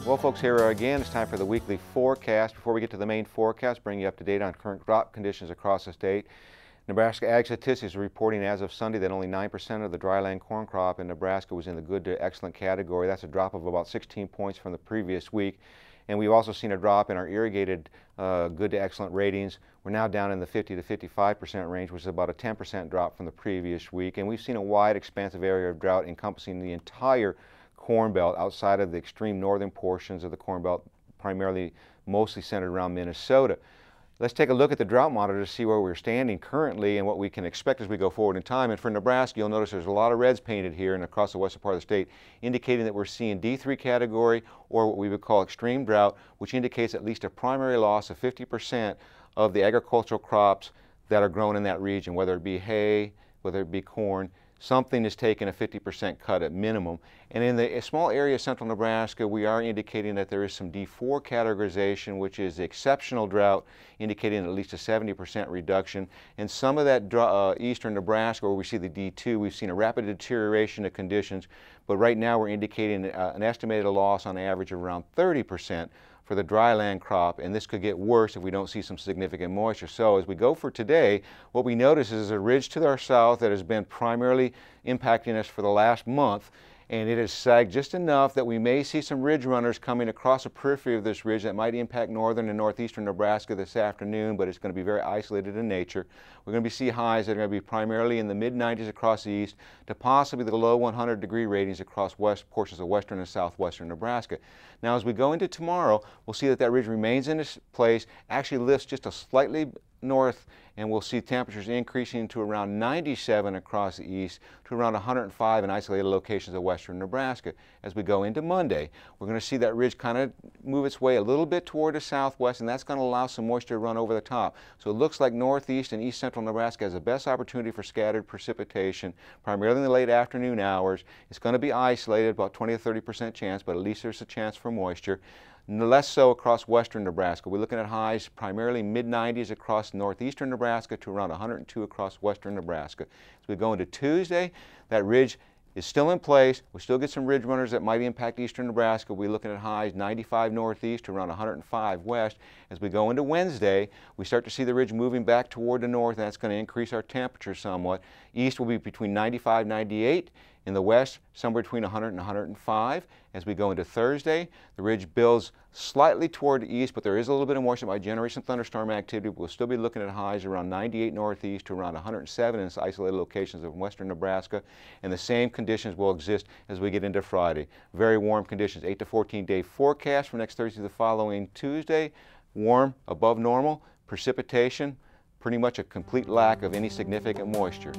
Well, folks, here again. It's time for the weekly forecast. Before we get to the main forecast, bring you up to date on current crop conditions across the state. Nebraska Ag Statistics is reporting as of Sunday that only 9% of the dryland corn crop in Nebraska was in the good to excellent category. That's a drop of about 16 points from the previous week. And we've also seen a drop in our irrigated good to excellent ratings. We're now down in the 50 to 55% range, which is about a 10% drop from the previous week. And we've seen a wide, expansive area of drought encompassing the entire Corn Belt outside of the extreme northern portions of the Corn Belt, primarily mostly centered around Minnesota. Let's take a look at the drought monitor to see where we're standing currently and what we can expect as we go forward in time. And for Nebraska, you'll notice there's a lot of reds painted here and across the western part of the state, indicating that we're seeing D3 category, or what we would call extreme drought, which indicates at least a primary loss of 50% of the agricultural crops that are grown in that region, whether it be hay, whether it be corn. Something is taking a 50% cut at minimum. And in the small area of central Nebraska, we are indicating that there is some D4 categorization, which is exceptional drought, indicating at least a 70% reduction. And some of that eastern Nebraska, where we see the D2, we've seen a rapid deterioration of conditions, but right now we're indicating an estimated loss on average of around 30% for the dryland crop, and this could get worse if we don't see some significant moisture. So as we go for today, what we notice is a ridge to our south that has been primarily impacting us for the last month, and it has sagged just enough that we may see some ridge runners coming across the periphery of this ridge that might impact northern and northeastern Nebraska this afternoon, but it's going to be very isolated in nature. We're going to see highs that are going to be primarily in the mid-90s across the east to possibly the low 100-degree ratings across portions of western and southwestern Nebraska. Now, as we go into tomorrow, we'll see that that ridge remains in its place, actually lifts just a slightly north, and we'll see temperatures increasing to around 97 across the east to around 105 in isolated locations of western Nebraska. As we go into Monday, we're going to see that ridge kind of move its way a little bit toward the southwest, and that's going to allow some moisture to run over the top. So it looks like northeast and east central Nebraska has the best opportunity for scattered precipitation, primarily in the late afternoon hours. It's going to be isolated, about 20 to 30% chance, but at least there's a chance for moisture. Less so across western Nebraska. We're looking at highs primarily mid-90s across northeastern Nebraska to around 102 across western Nebraska. As we go into Tuesday, that ridge is still in place. We still get some ridge runners that might impact eastern Nebraska. We're looking at highs 95 northeast to around 105 west. As we go into Wednesday, we start to see the ridge moving back toward the north, and that's going to increase our temperature somewhat. East will be between 95 and 98. In the west, somewhere between 100 and 105. As we go into Thursday, the ridge builds slightly toward the east, but there is a little bit of moisture that might generate some thunderstorm activity. We'll still be looking at highs around 98 northeast to around 107 in isolated locations of western Nebraska. And the same conditions will exist as we get into Friday. Very warm conditions, 8 to 14-day forecast from next Thursday to the following Tuesday. Warm, above normal, precipitation, pretty much a complete lack of any significant moisture.